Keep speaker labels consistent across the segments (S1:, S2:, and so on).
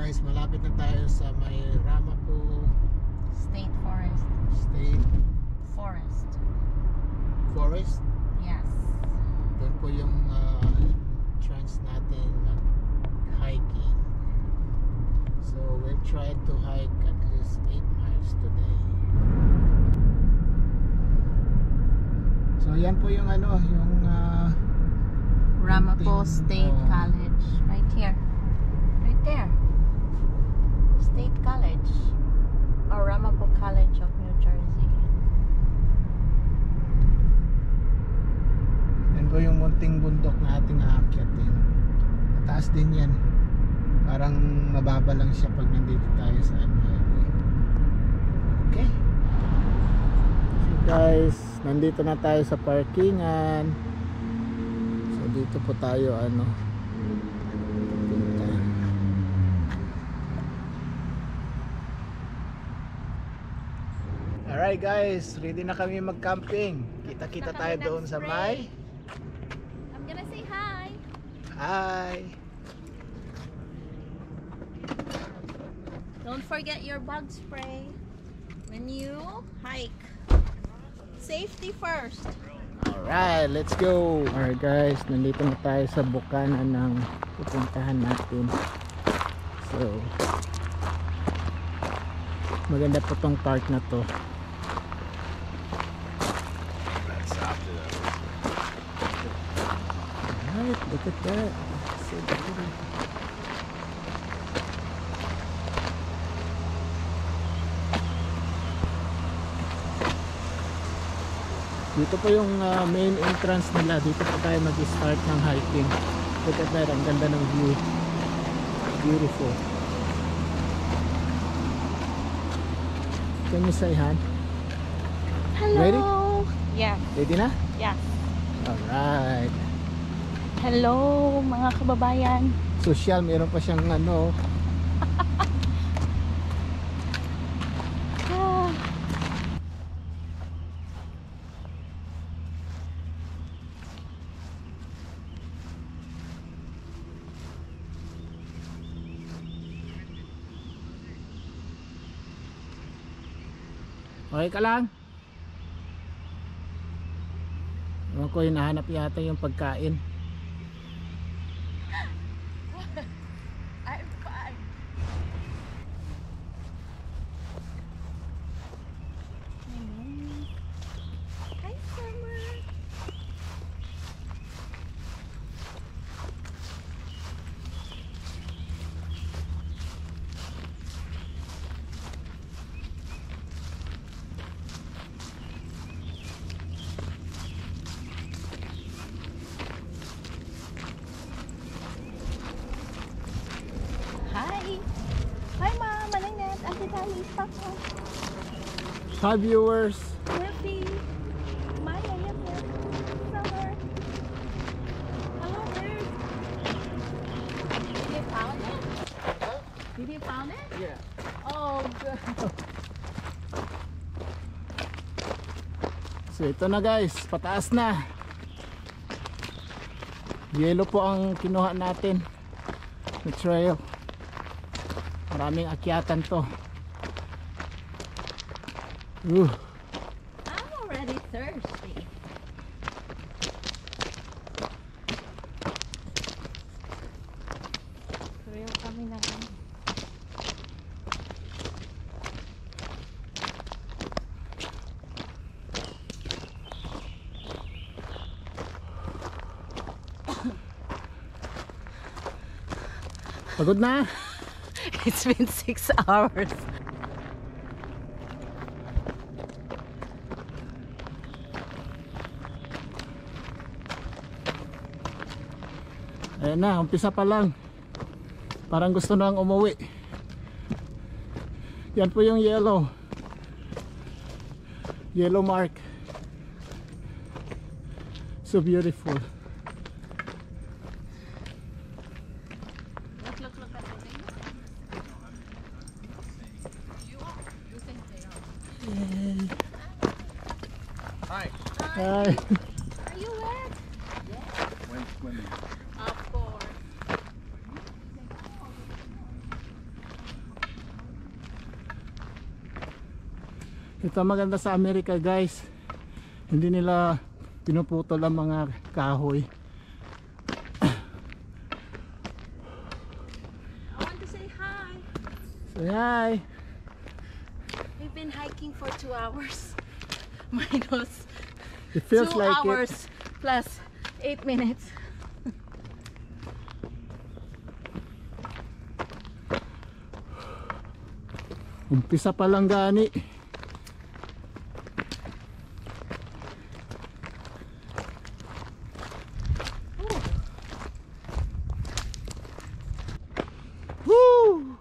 S1: Guys, malapit na tayo sa may Ramapo
S2: State Forest.
S1: State
S2: Forest.
S1: Forest.
S2: Yes.
S1: Doon po yung chance natin hiking. So we'll try to hike at least 8 miles today. So yan po yung ano, yung
S2: Ramapo State College. Right here. Right there. State College. Or Ramapo College of New Jersey.
S1: Yan po yung munting bundok na ating aakyatin. Mataas din yan. Parang mababa lang siya pag nandito tayo sa highway. Okay. So guys, nandito na tayo sa parkingan. So dito po tayo pupunta. Alright guys, ready na kami mag-camping. Kita-kita tayo doon sa may.
S2: I'm gonna say hi.
S1: Hi.
S2: Don't forget your bug spray when you hike. Safety first.
S1: Alright, let's go. Alright guys, nandito na tayo sa bukana ng pupuntahan natin. So maganda po tong park na to. Alright, look at that. So pretty. Dito po yung main entrance nila. Dito po tayo mag-start ng hiking. Look at that, ang ganda ng view. Beautiful. Can you say hi?
S2: Hello.
S1: Ready?
S2: Yeah.
S1: Ready na?
S2: Yeah.
S1: Alright.
S2: Hello mga kababayan.
S1: Social, meron pa siyang ano. Okay ka lang? Ewan ko, hinahanap yata yung pagkain.
S2: I'm fine. Hi, Summer. Hi. Hi, Mom. Manangnet. Ate Tali. Papa.
S1: Hi viewers.
S2: Murphy. Maya. Yes, yes. Summer. Hello, bird. Did you found it? Did you found it?
S1: Yeah.
S2: Oh, good.
S1: So ito na guys, pataas na. Yelo po ang kinuha natin na trail. Maraming akyatan to.
S2: I'm already thirsty. Trail kami na kami.
S1: Pagod na?
S2: It's been 6 hours.
S1: Ayan na, umpisa pa lang. Parang gusto nang umuwi. Yan po yung yellow. Yellow mark. So beautiful.
S2: Look at the thing. You think they are.
S1: Hi.
S2: Are you wet?
S1: Went swimming.
S2: Of course.
S1: Ito maganda sa Amerika guys, hindi nila pinuputol ang mga kahoy.
S2: I want to say hi.
S1: Say hi.
S2: We've been hiking for 2 hours. Minus
S1: It feels
S2: 2
S1: like
S2: hours plus 8 minutes.
S1: Umpisa pa lang gani. Woo!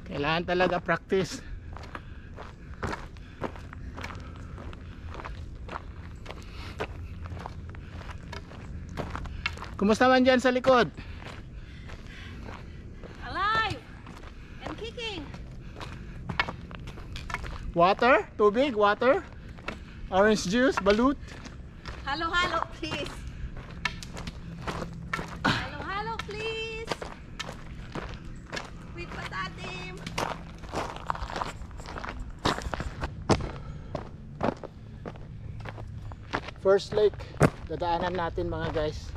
S1: Kailangan talaga practice. Kumusta man dyan sa likod?
S2: Alive and kicking.
S1: Water? Tubig? Water? Orange juice? Balut?
S2: Halo, halo, please. Halo, halo, please. With patatim.
S1: First lake dadaanan natin mga guys.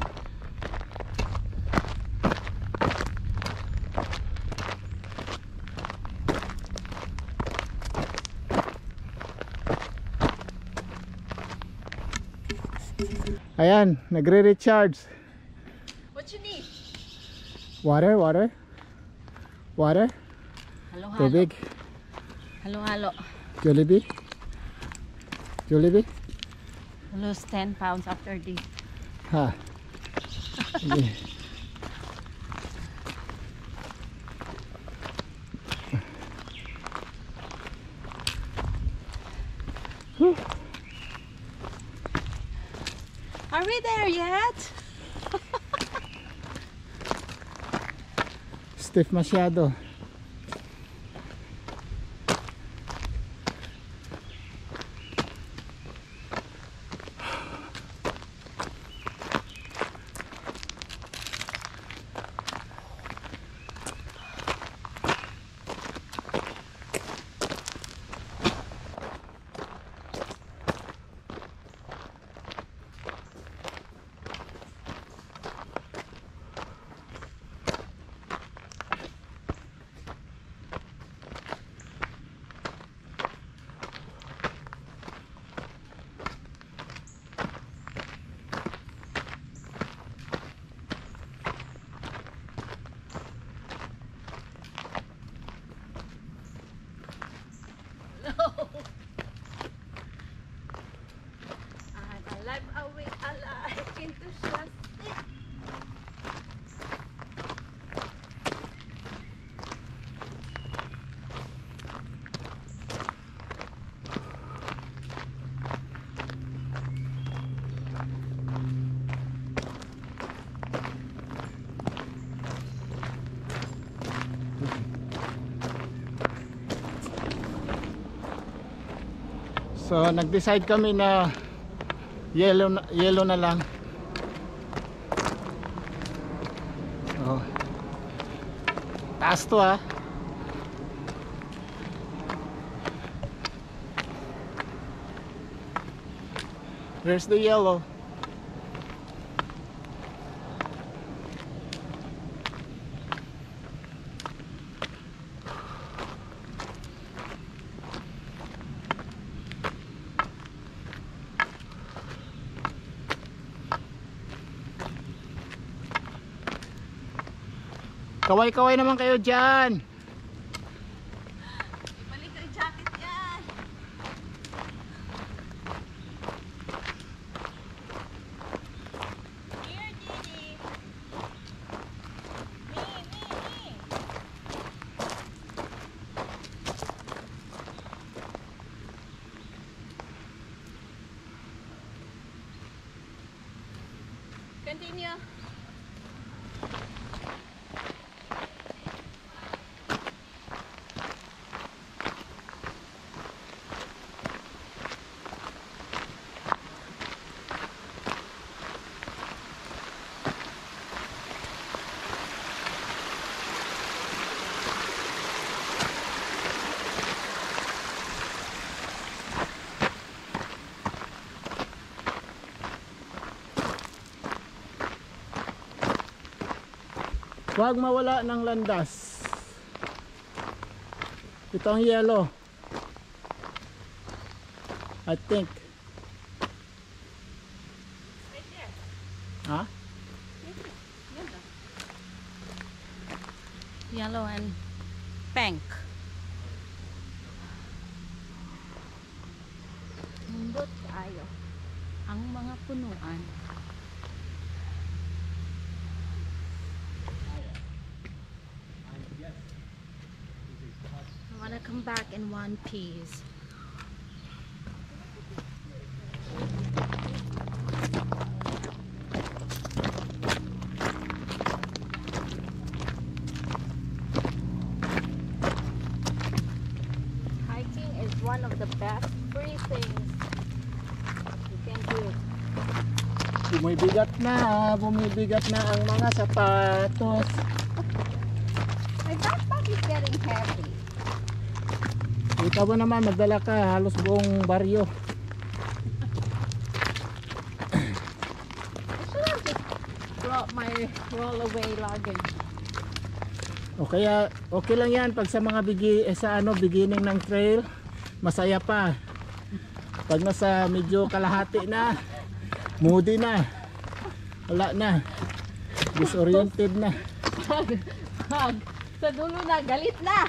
S1: Ayan, nagre-recharge.
S2: What you need?
S1: Water, water. Water,
S2: Halo, halo.
S1: tubig.
S2: Halo, halo.
S1: Jollibee. Jollibee.
S2: Lose 10 pounds after this.
S1: Ha. Sige. Whew.
S2: Are we there yet?
S1: Stiff masyado.
S2: Alive, awake, alive, enthusiastic.
S1: So nag-decide kami na yellow na lang. Oh. Taas to ah. Where's the yellow? Kaway-kaway naman kayo dyan.
S2: Ibalik ko yung jacket yan. Here, Gigi. Me. Continue.
S1: Huwag mawala ng landas. Ito ang yellow. I think.
S2: Right there.
S1: Ha?
S2: Yellow and pink. Nindot tayo ang mga punuan. I wanna come back in one piece. Hiking is one of the best free things you can do.
S1: Bumibigat na ang mga sapatos.
S2: My backpack is getting heavy.
S1: Ikaw ba naman, magdala ka halos buong baryo.
S2: I should have just brought my rollaway luggage.
S1: O kaya okay lang yan pag sa mga beginning ng trail, masaya pa. Pag nasa medyo kalahati na, moody na, wala na, disoriented na.
S2: Sa dulo na, galit na.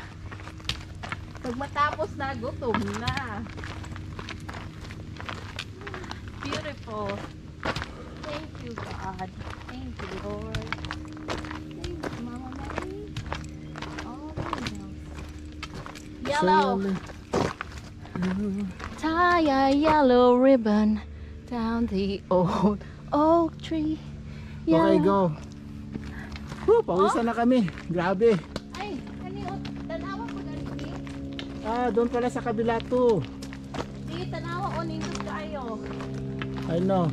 S2: Pag matapos na, gutom na. Beautiful. Thank you, God. Thank you, Lord. Thank you, Mama Mary. All the else. Yellow. Tie a yellow ribbon down the old oak tree.
S1: Okay, go. Pawisan na kami. Grabe.
S2: Ay, kaniot. Tanawa ko na rin.
S1: Doon pala sa kabila to.
S2: Di, tanawa o nindot kayo.
S1: I know.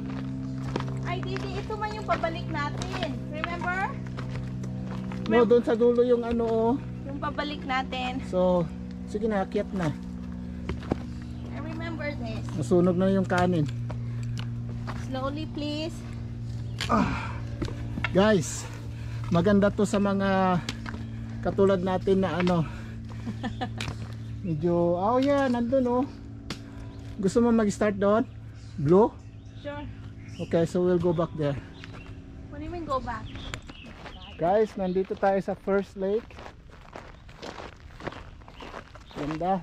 S2: Ay, Didi, ito man yung pabalik natin. Remember?
S1: No, doon sa dulo yung ano oh.
S2: Yung pabalik natin.
S1: So, sige na, akyat na.
S2: I remember this.
S1: Nasunog na yung kanin.
S2: Slowly, please.
S1: Guys, maganda to sa mga katulad natin na ano. Medyo, oh yeah, nandun oh. Gusto mo mag-start doon? Blue?
S2: Sure.
S1: Okay, so we'll go back there.
S2: What do you mean go back?
S1: Guys, nandito tayo sa first lake. Ganda.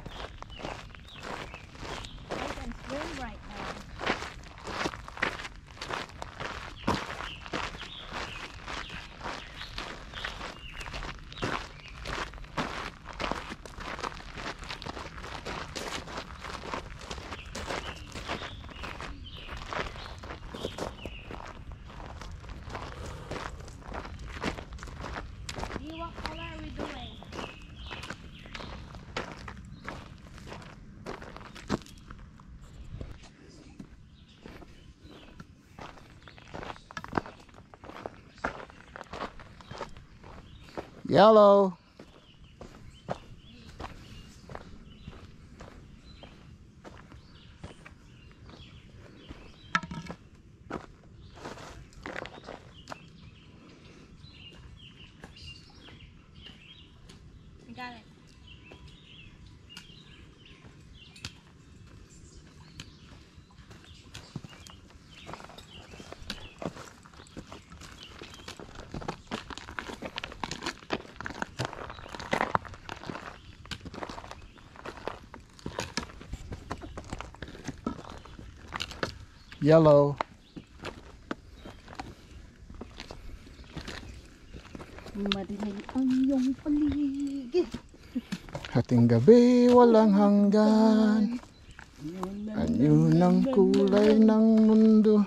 S2: I can swim right now. What color are we doing?
S1: Yellow.
S2: I got it.
S1: Yellow.
S2: Madilim ang iyong paligid.
S1: Hating gabi walang hanggan. Anyo ng kulay ng mundo.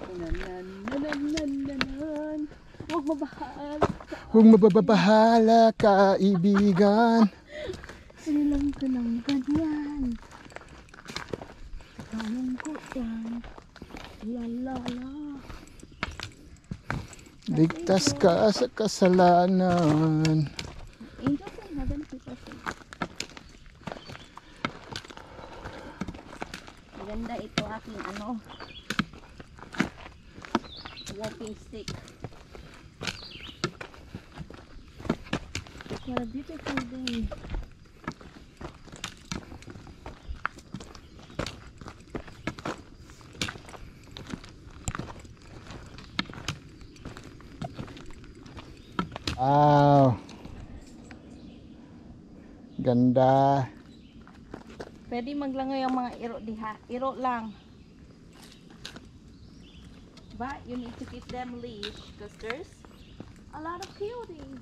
S2: Huwag mabahala.
S1: Huwag mababahala kaibigan.
S2: Kailang ka ng ganyan. Tanong ko yan. Lalala.
S1: Ligtas ka sa kasalanan.
S2: Angels in heaven keep us safe. Maganda ito aking walking stick. What a beautiful day.
S1: Wow. Ganda.
S2: Pwede maglangoy ang mga iro diha. Iro lang. But you need to keep them leash because there's a lot of cutie.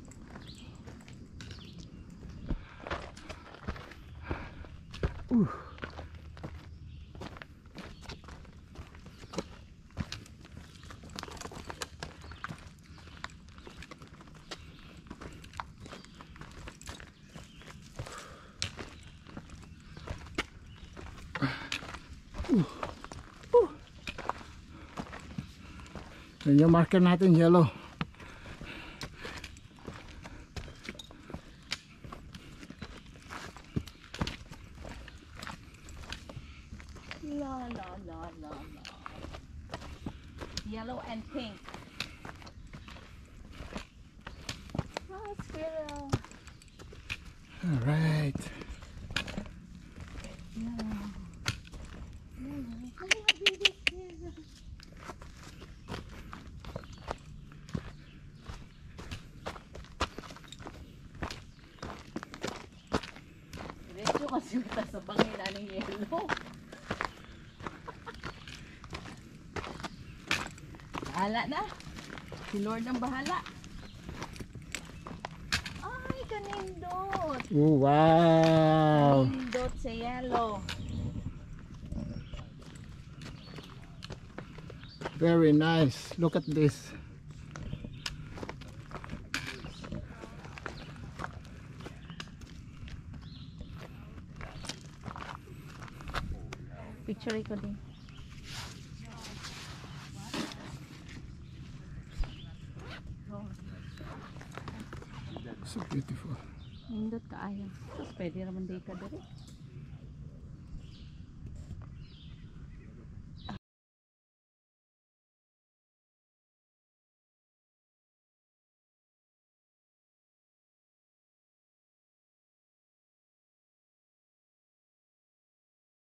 S1: Yan yung marker natin, yellow.
S2: La la la la la. Yellow and pink. Oh, squirrel.
S1: All right.
S2: Diretso kasi kita sa bangin ng yellow. Bahala na. Si Lord ang bahala. Ay, kanindot.
S1: Oh, wow.
S2: Kanindot sa yellow.
S1: Very nice. Look at this.
S2: Picture ko din.
S1: So beautiful.
S2: Nindot ka ayaw. Tapos pwede naman di ka dali.